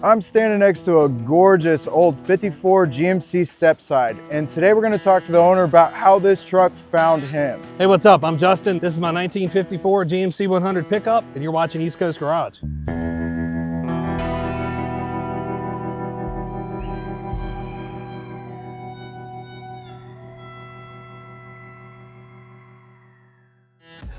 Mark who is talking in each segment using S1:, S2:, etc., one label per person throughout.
S1: I'm standing next to a gorgeous old 54 GMC stepside, and today we're going to talk to the owner about how this truck found him.
S2: Hey, what's up? I'm Justin. This is my 1954 GMC 100 pickup, and you're watching East Coast Garage.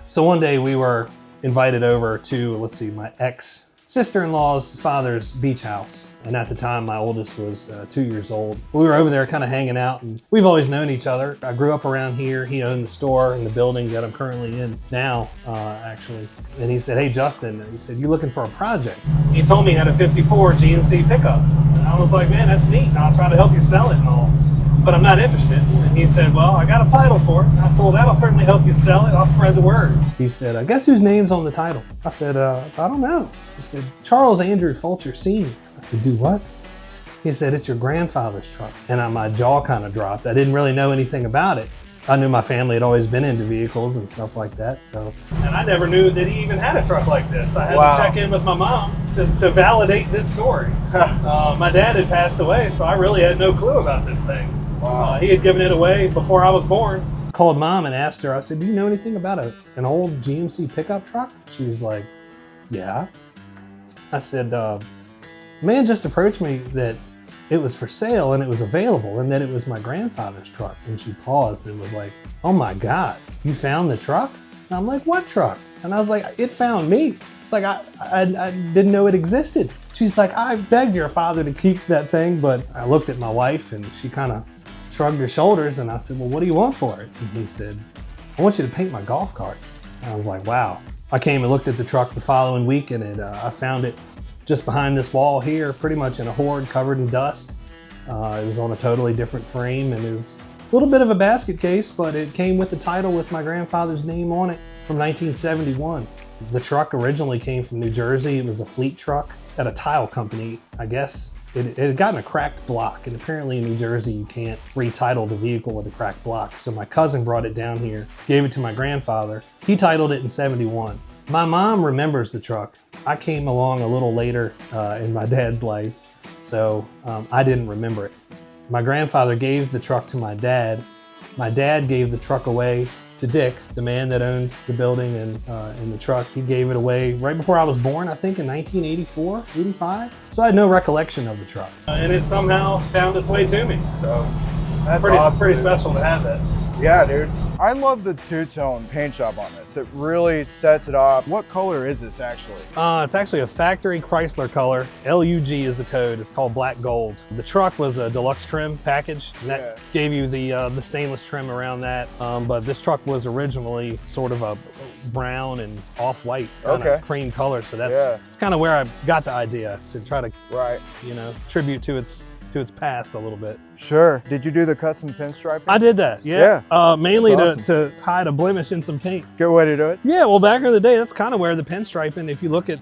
S2: So one day we were invited over to, my ex-sister-in-law's father's beach house. And at the time, my oldest was 2 years old. We were over there kind of hanging out, and we've always known each other. I grew up around here. He owned the store in the building that I'm currently in now, actually. And he said, hey, Justin, he said, you looking for a project? He told me he had a 54 GMC pickup. And I was like, man, that's neat. And I'll try to help you sell it and all, but I'm not interested. And he said, well, I got a title for it. And I said, well, that'll certainly help you sell it. I'll spread the word. He said, I guess whose name's on the title? I said, I don't know. He said, Charles Andrew Fulcher Sr. I said, do what? He said, it's your grandfather's truck. And my jaw kind of dropped. I didn't really know anything about it. I knew my family had always been into vehicles and stuff like that, so. And I never knew that he even had a truck like this. I had to check in with my mom to validate this story. My dad had passed away, so I really had no clue about this thing. Wow. He had given it away before I was born. Called mom and asked her, I said, do you know anything about an old GMC pickup truck? She was like, yeah. I said, man just approached me that it was for sale and it was available and that it was my grandfather's truck. And she paused and was like, oh my God, you found the truck? And I'm like, what truck? And I was like, it found me. It's like, I didn't know it existed. She's like, I begged your father to keep that thing, but I looked at my wife and she kind of shrugged her shoulders, and I said, well, what do you want for it? And he said, I want you to paint my golf cart. And I was like, wow. I came and looked at the truck the following week, and I found it just behind this wall here, pretty much in a hoard covered in dust. It was on a totally different frame, and it was a little bit of a basket case, but it came with the title with my grandfather's name on it from 1971. The truck originally came from New Jersey. It was a fleet truck at a tile company, I guess. It had gotten a cracked block, and apparently in New Jersey you can't retitle the vehicle with a cracked block. So my cousin brought it down here, gave it to my grandfather. He titled it in '71. My mom remembers the truck. I came along a little later in my dad's life, so I didn't remember it. My grandfather gave the truck to my dad. My dad gave the truck away to Dick, the man that owned the building and the truck. He gave it away right before I was born, I think in 1984, 85. So I had no recollection of the truck. And it somehow found its way to me. So that's awesome, pretty special to have that.
S1: Yeah, dude. I love the two-tone paint job on this. It really sets it off. What color is this actually?
S2: It's actually a factory Chrysler color. LUG is the code. It's called black gold. The truck was a deluxe trim package, and that gave you the stainless trim around that. But this truck was originally sort of a brown and off-white kind of cream color. So that's kind of where I got the idea to try to, tribute to its past a little bit.
S1: Sure. Did you do the custom pinstriping?
S2: I did that, mainly awesome. to hide a blemish in some paint.
S1: Good way to do it.
S2: Yeah, well, back in the day, that's kind of where the pinstriping, if you look at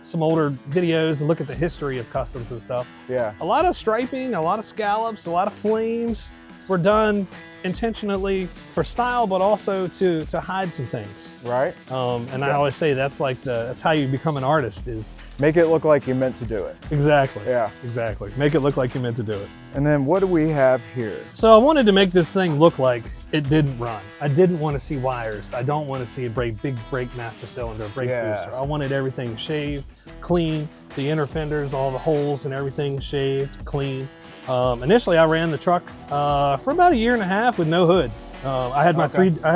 S2: some older videos and look at the history of customs and stuff, a lot of striping, a lot of scallops, a lot of flames were done intentionally for style, but also to hide some things.
S1: Right.
S2: And I always say that's how you become an artist, is
S1: make it look like you meant to do it.
S2: Exactly.
S1: Yeah.
S2: Exactly. Make it look like you meant to do it.
S1: And then what do we have here?
S2: So I wanted to make this thing look like it didn't run. I didn't want to see wires. I don't want to see a big brake master cylinder, brake booster. I wanted everything shaved, clean, the inner fenders, all the holes and everything shaved, clean. Initially, I ran the truck for about a year and a half with no hood. I had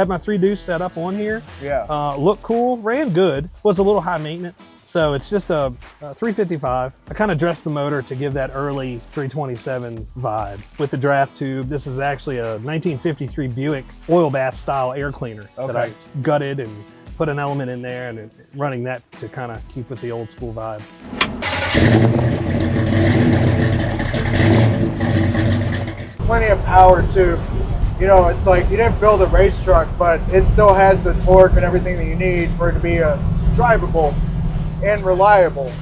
S2: my three deuce set up on here.
S1: Yeah.
S2: Looked cool, ran good. Was a little high maintenance, so it's just a 355. I kind of dressed the motor to give that early 327 vibe with the draft tube. This is actually a 1953 Buick oil bath style air cleaner that I gutted and put an element in there, and running that to kind of keep with the old school vibe.
S1: Plenty of power too. You know, it's like you didn't build a race truck, but it still has the torque and everything that you need for it to be drivable and reliable.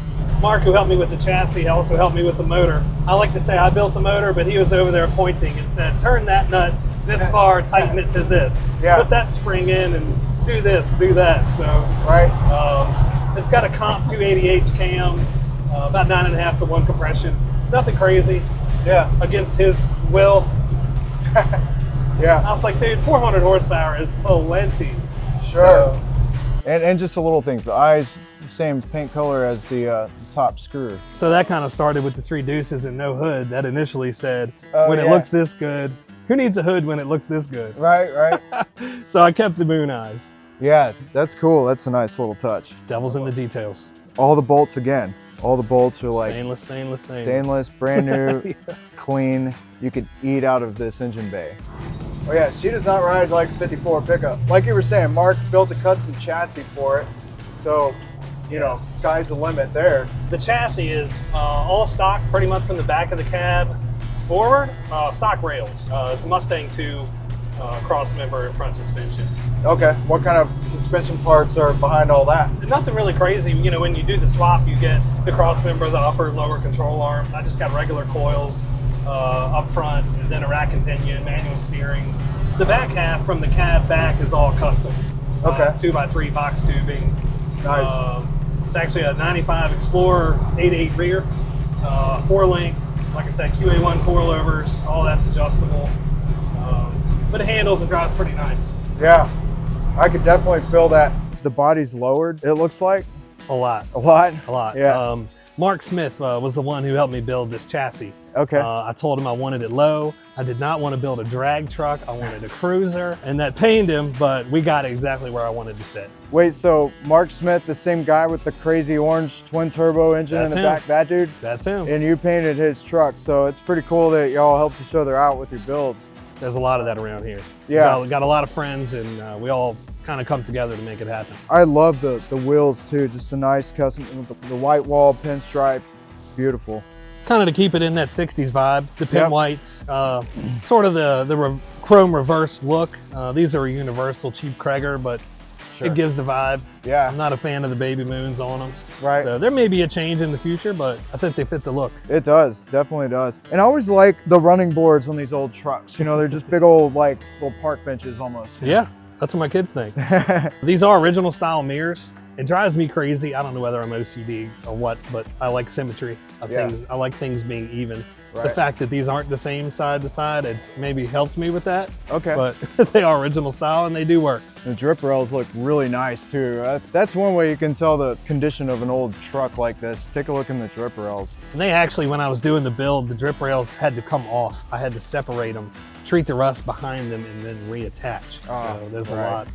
S2: Mark, who helped me with the chassis, also helped me with the motor. I like to say I built the motor, but he was over there pointing and said, turn that nut this far, tighten it to this. Put that spring in and do this, do that. So, it's got a comp 280H cam. about 9.5 to 1 compression. Nothing crazy.
S1: Yeah.
S2: Against his will.
S1: Yeah.
S2: I was like, dude, 400 horsepower is plenty.
S1: Sure.
S2: So,
S3: And just the little things. The eyes, the same paint color as the top screw.
S2: so that kind of started with the 3 deuces and no hood. That initially said,
S3: Oh,
S2: when it
S3: yeah.
S2: looks this good, who needs a hood when it looks this good?
S3: Right, right.
S2: So I kept the moon eyes.
S3: Yeah, that's cool. That's a nice little touch.
S2: Devil's in the details.
S3: All the bolts again. All the bolts are like
S2: Stainless.
S3: brand new,
S2: Yeah.
S3: clean. You could eat out of this engine bay.
S1: Oh yeah, she does not ride like a 54 pickup. Like you were saying, Mark built a custom chassis for it. So, you know, sky's the limit there.
S2: The chassis is all stock, pretty much from the back of the cab forward, stock rails. It's a Mustang 2 cross member and front suspension.
S1: Okay, what kind of suspension parts are behind all that?
S2: Nothing really crazy. You know, when you do the swap, you get the cross member, the upper and lower control arms. I just got regular coils up front, and then a rack and pinion, manual steering. The back half from the cab back is all custom.
S1: Okay.
S2: 2x3 box tubing.
S1: Nice.
S2: It's actually a 95 Explorer 8.8 rear, 4-link. Like I said, QA1 coilovers, all that's adjustable. But it handles and drives pretty nice.
S1: Yeah, I could definitely feel that.
S3: The body's lowered, it looks like.
S2: A lot.
S3: A lot?
S2: A lot.
S3: Yeah.
S2: Mark Smith was the one who helped me build this chassis.
S3: Okay.
S2: I told him I wanted it low. I did not want to build a drag truck. I wanted a cruiser, and that pained him, but we got it exactly where I wanted to sit.
S3: Wait, so Mark Smith, the same guy with the crazy orange twin turbo engine
S2: That's
S3: in the
S2: him.
S3: back, that dude?
S2: That's him.
S3: And you painted his truck, so it's pretty cool that y'all helped each other out with your builds.
S2: There's a lot of that around here.
S3: Yeah.
S2: Got a lot of friends, and we all kind of come together to make it happen.
S3: I love the wheels too, just a nice custom, the white wall pinstripe, it's beautiful.
S2: Kind of to keep it in that 60s vibe. The pin
S3: Yep.
S2: whites, sort of the chrome reverse look. These are a universal cheap Krager, but
S3: Sure.
S2: it gives the vibe.
S3: Yeah.
S2: I'm not a fan of the baby moons on them.
S3: Right.
S2: So there may be a change in the future, but I think they fit the look.
S3: It does, definitely does. And I always like the running boards on these old trucks. You know, they're just big old, like, little park benches almost.
S2: Yeah, that's what my kids think. These are original style mirrors. It drives me crazy. I don't know whether I'm OCD or what, but I like symmetry of
S3: Yeah.
S2: things. I like things being even. The
S3: Right.
S2: fact that these aren't the same side to side, it's maybe helped me with that.
S3: Okay.
S2: But they are original style and they do work.
S3: The drip rails look really nice too. That's one way you can tell the condition of an old truck like this. Take a look in the drip rails.
S2: And they actually, when I was doing the build, the drip rails had to come off. I had to separate them, treat the rust behind them, and then reattach. So there's a lot.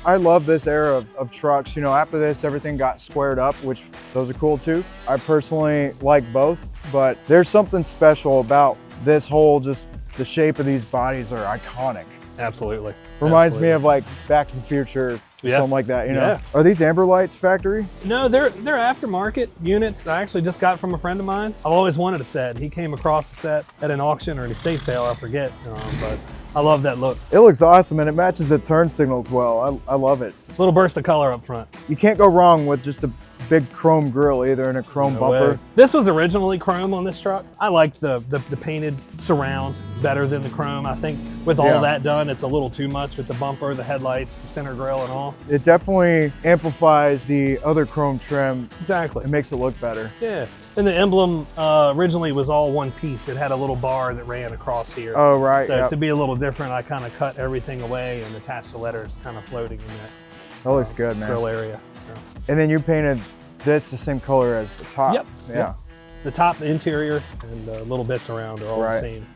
S3: I love this era of trucks. You know, after this, everything got squared up, which those are cool too. I personally like both, but there's something special about this whole, just the shape of these bodies are iconic.
S2: Absolutely.
S3: Reminds me of like Back to the Future, or
S2: Yeah.
S3: something like that, you know?
S2: Yeah.
S3: Are these Amber Lights factory?
S2: No, they're aftermarket units I actually just got from a friend of mine. I've always wanted a set. He came across the set at an auction or an estate sale, I forget. But I love that look.
S3: It looks awesome and it matches the turn signals well. I love it.
S2: Little burst of color up front.
S3: You can't go wrong with just a big chrome grille either, and a chrome
S2: No
S3: bumper.
S2: way. This was originally chrome on this truck. I liked the painted surround better than the chrome. I think with all
S3: Yeah.
S2: that done, it's a little too much with the bumper, the headlights, the center grille and all.
S3: It definitely amplifies the other chrome trim.
S2: Exactly.
S3: It makes it look better.
S2: Yeah. And the emblem originally was all one piece. It had a little bar that ran across here.
S3: Oh, right.
S2: So
S3: Yep.
S2: to be a little different, I kind of cut everything away and attached the letters kind of floating in that
S3: That looks good, man.
S2: grill area. So.
S3: And then you painted this the same color as the top.
S2: Yep.
S3: Yeah.
S2: Yep. The top, the interior, and the little bits around are all
S3: Right.
S2: the same.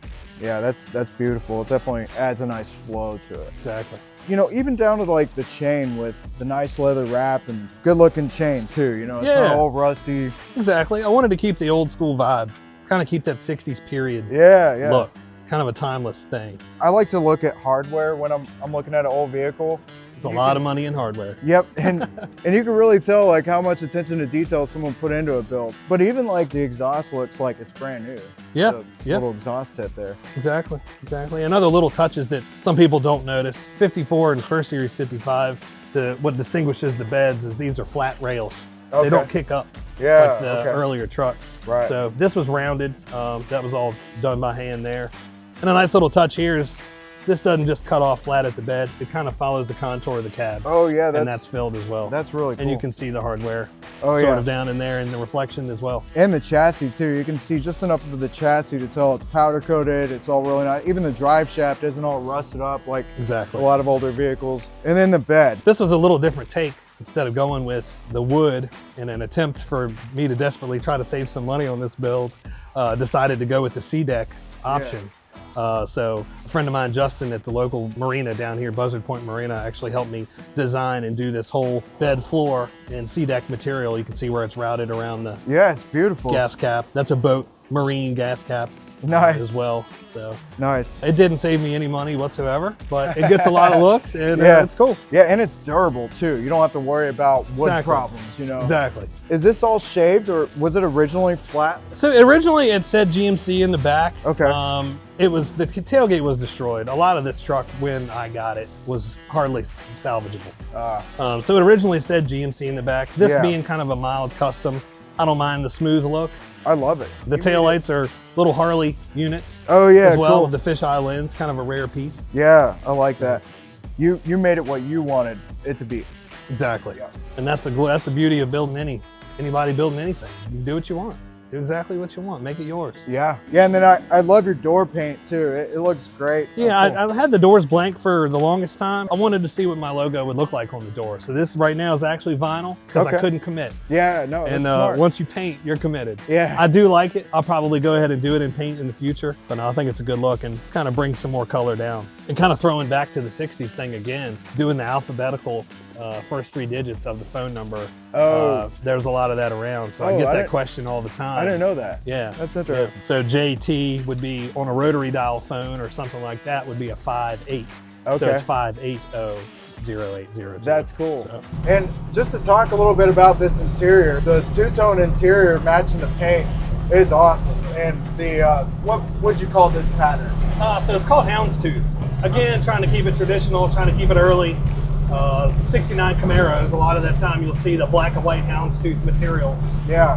S3: Yeah, that's beautiful. It definitely adds a nice flow to it.
S2: Exactly.
S3: You know, even down to like the chain with the nice leather wrap and good looking chain too. You know, it's not
S2: Yeah.
S3: all rusty.
S2: Exactly. I wanted to keep the old school vibe, kind of keep that 60s period
S3: Yeah, yeah.
S2: look, kind of a timeless thing.
S3: I like to look at hardware when I'm looking at an old vehicle.
S2: It's a lot of money in hardware.
S3: Yep, and you can really tell like how much attention to detail someone put into a build. But even like the exhaust looks like it's brand new.
S2: Yeah,
S3: The
S2: yeah.
S3: little exhaust tip there.
S2: Exactly, exactly. And other little touches that some people don't notice. 54 and First Series 55, what distinguishes the beds is these are flat rails.
S3: Okay.
S2: They don't kick up
S3: Yeah,
S2: like the
S3: okay.
S2: earlier trucks.
S3: Right.
S2: So this was rounded. That was all done by hand there. And a nice little touch here is this doesn't just cut off flat at the bed. It kind of follows the contour of the cab.
S3: Oh yeah,
S2: and that's filled as well.
S3: That's really cool.
S2: And you can see the hardware
S3: sort
S2: of down in there and the reflection as well.
S3: And the chassis too. You can see just enough of the chassis to tell it's powder coated. It's all really nice. Even the drive shaft isn't all rusted up like
S2: exactly
S3: a lot of older vehicles. And then the bed.
S2: This was a little different take. Instead of going with the wood in an attempt for me to desperately try to save some money on this build, decided to go with the C-deck option. Yeah. So a friend of mine, Justin, at the local marina down here, Buzzard Point Marina, actually helped me design and do this whole bed floor in C-deck material. You can see where it's routed around the
S3: it's beautiful
S2: gas cap. That's a boat marine gas cap.
S3: Nice.
S2: As well. So
S3: nice.
S2: It didn't save me any money whatsoever, but it gets a lot of looks and it's cool.
S3: Yeah, and it's durable too. You don't have to worry about wood problems, you know.
S2: Exactly.
S3: Is this all shaved or was it originally flat?
S2: So originally it said GMC in the back.
S3: Okay.
S2: It was, the tailgate was destroyed. A lot of this truck when I got it was hardly salvageable. So it originally said GMC in the back. This being kind of a mild custom, I don't mind the smooth look.
S3: I love it.
S2: The taillights are little Harley units.
S3: Oh yeah,
S2: as well,
S3: cool.
S2: with the fisheye lens, kind of a rare piece.
S3: Yeah, I like that. You made it what you wanted it to be.
S2: Exactly. Yeah. And that's the beauty of building anybody building anything. You can do what you want. Do exactly what you want. Make it yours.
S3: Yeah. Yeah, and then I love your door paint too. It looks great.
S2: Yeah,
S3: cool.
S2: I had the doors blank for the longest time. I wanted to see what my logo would look like on the door. So this right now is actually vinyl because I couldn't commit.
S3: Yeah, no,
S2: and
S3: that's smart.
S2: Once you paint, you're committed.
S3: Yeah.
S2: I do like it. I'll probably go ahead and do it in paint in the future, but no, I think it's a good look and kind of brings some more color down. And kind of throwing back to the 60s thing again, doing the alphabetical first 3 digits of the phone number. There's a lot of that around, so I get that question all the time.
S3: I didn't know that.
S2: Yeah.
S3: That's interesting.
S2: Yeah. So JT would be on a rotary dial phone or something like that would be a 58.
S3: Okay.
S2: So it's 580-0802.
S3: That's cool.
S1: So. And just to talk a little bit about this interior, the two-tone interior matching the paint is awesome. And the, what would you call this pattern?
S2: So it's called Houndstooth. Again, trying to keep it traditional, trying to keep it early. 69 Camaros, a lot of that time you'll see the black and white houndstooth material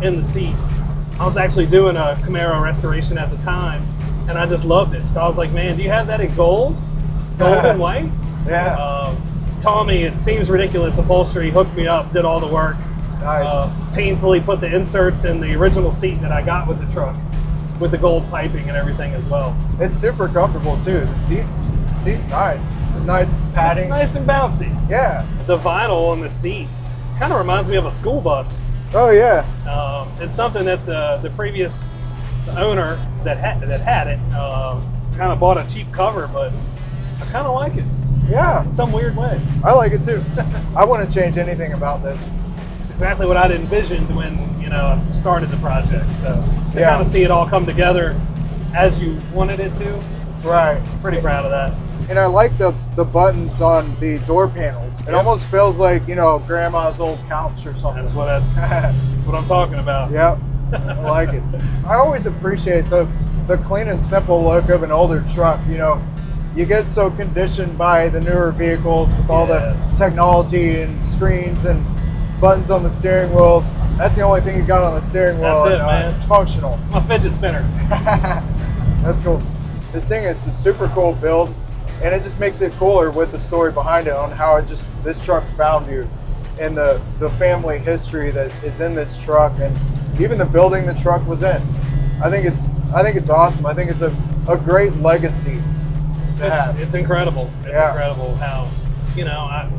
S2: in the seat. I was actually doing a Camaro restoration at the time, and I just loved it. So I was like, man, do you have that in gold? Gold and white?
S1: Yeah.
S2: Tommy, it seems ridiculous, upholstery, hooked me up, did all the work.
S1: Nice.
S2: Painfully put the inserts in the original seat that I got with the truck, with the gold piping and everything as well.
S1: It's super comfortable too. The seat's nice. It's nice padding.
S2: It's nice and bouncy.
S1: Yeah.
S2: The vinyl on the seat kind of reminds me of a school bus.
S1: Oh yeah.
S2: It's something that the previous owner that had it kind of bought a cheap cover, but I kind of like it.
S1: Yeah.
S2: In some weird way.
S1: I like it too. I wouldn't change anything about this.
S2: It's exactly what I'd envisioned when I started the project. So to kind of see it all come together as you wanted it to.
S1: Right.
S2: Pretty proud of that.
S1: And I like the buttons on the door panels. It almost feels like, grandma's old couch or something.
S2: That's what I'm talking about.
S1: Yep. I like it. I always appreciate the clean and simple look of an older truck. You get so conditioned by the newer vehicles with all the technology and screens and buttons on the steering wheel. That's the only thing you got on the steering wheel.
S2: That's it, man.
S1: It's functional.
S2: It's my fidget spinner.
S1: That's cool. This thing is a super cool build. And it just makes it cooler with the story behind it on how this truck found you and the family history that is in this truck and even the building the truck was in. I think it's awesome. I think it's a great legacy.
S2: It's incredible. It's incredible how, I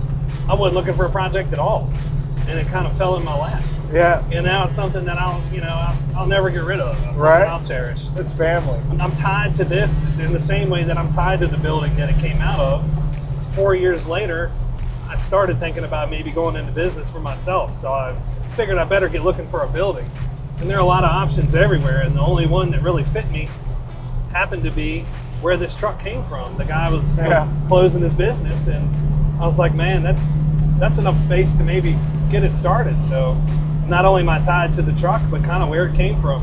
S2: wasn't looking for a project at all. And it kind of fell in my lap.
S1: Yeah.
S2: And now it's something that I'll never get rid of. It's something I'll cherish.
S1: It's family.
S2: I'm tied to this in the same way that I'm tied to the building that it came out of. 4 years later, I started thinking about maybe going into business for myself. So I figured I better get looking for a building. And there are a lot of options everywhere. And the only one that really fit me happened to be where this truck came from. The guy was closing his business. And I was like, man, that's enough space to maybe get it started. So not only am I tied to the truck, but kind of where it came from.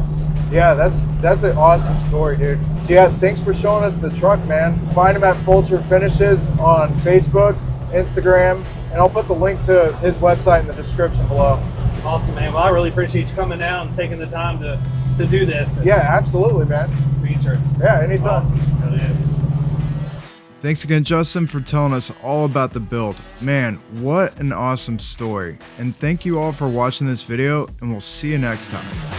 S1: Yeah, that's an awesome story, dude. So thanks for showing us the truck, man. Find him at Fulcher Finishes on Facebook, Instagram, and I'll put the link to his website in the description below.
S2: Awesome, man. Well, I really appreciate you coming down and taking the time to do this.
S1: Yeah, absolutely, man.
S2: Feature.
S1: Yeah, anytime.
S2: Awesome. Hell yeah.
S3: Thanks again, Justin, for telling us all about the build. Man, what an awesome story. And thank you all for watching this video, and we'll see you next time.